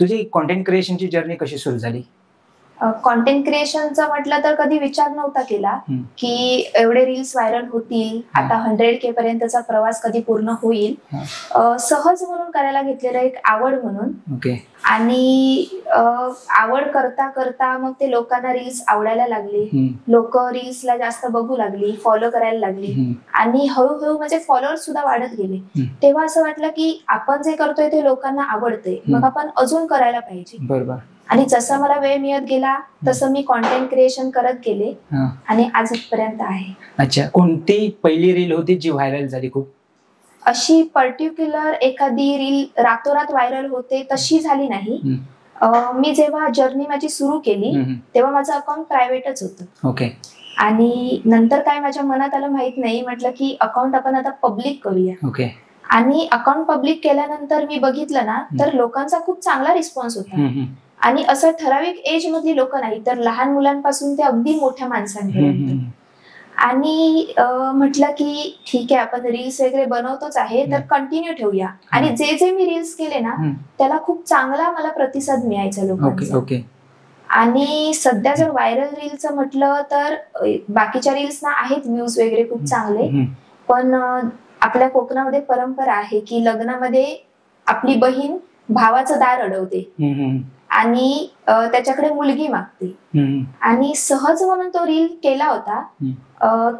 तुझी content क्रिएशनची journey कशी सुरू झाली? कंटेंट क्रिएशनचा म्हटलं तर कधी विचार नव्हता केला, की एवढे रील्स व्हायरल होतील. आता 100K पर्यंतचा प्रवास कधी पूर्ण होईल. सहज म्हणून करायला घेतलेलं, एक आवड म्हणून. ओके. आणि आवड करता करता मग ते लोकांना रील्स आवडायला लागले. लोक रील्सला जास्त बघू लागली, फॉलो करायला लागली आणि हळूहळू म्हणजे फॉलोअर्स सुद्धा वाढत गेले. तेव्हा असं वाटलं की आपण जे करतोय ते लोकांना आवडतंय, मग आपण अजून करायला पाहिजे. बरोबर. आणि जसा मला वेळ मिळत गेला तसं मी कंटेंट क्रिएशन करत गेले आणि आज इथपर्यंत आहे. अच्छा, कोणती पहिली रील होती जी व्हायरल झाली खूप? अशी पर्टिक्युलर एखादी रील रातोरात व्हायरल होते तशी झाली नाही. मी जेव्हा जर्नी माझी सुरू केली तेव्हा माझं अकाउंट प्रायव्हेटच होतं. ओके. आणि नंतर काय माझ्या मनात आलं माहित नाही, म्हटलं की अकाउंट आपण आता पब्लिक करूया. ओके. आणि अकाउंट पब्लिक केल्यानंतर मी बघितलं ना तर लोकांचा खूप चांगला रिस्पॉन्स होता. आणि असं ठराविक एज मधली लोक नाही, तर लहान मुलांपासून ते अगदी मोठ्या माणसांपर्यंत. आणि म्हटलं की ठीक आहे, आपण रील्स वगैरे बनवतोच आहे तर कंटिन्यू ठेवूया. आणि जे जे मी रील्स केले ना त्याला खूप चांगला मला प्रतिसाद मिळायचा लोकांचा. ओके. आणि सध्या जर व्हायरल रीलचं म्हटलं तर बाकीच्या रील्सना आहेत व्ह्यूज वगैरे खूप चांगले. पण आपल्या कोकणामध्ये परंपरा आहे की लग्नामध्ये आपली बहीण भावाचं दार अडवते आणि त्याच्याकडे मुलगी मागते. आणि सहज म्हणून तो रील केला होता.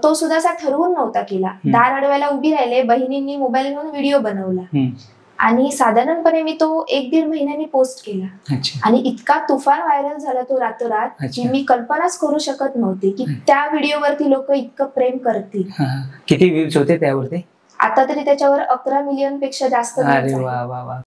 तो सुद्धा असा ठरवून नव्हता केला. दार अडवायला उभी राहिले, बहिणींनी मोबाईल घेऊन व्हिडिओ बनवला आणि साधारणपणे मी तो 1-1.5 महिन्यांनी पोस्ट केला. आणि इतका तुफान व्हायरल झाला तो रातोरात की मी कल्पनाच करू शकत नव्हते की त्या व्हिडिओवरती लोक इतकं प्रेम करतील. किती व्ह्यूज होते त्यावरती? आता तरी त्याच्यावर 11 मिलियन पेक्षा जास्त. अरे वा वा वा.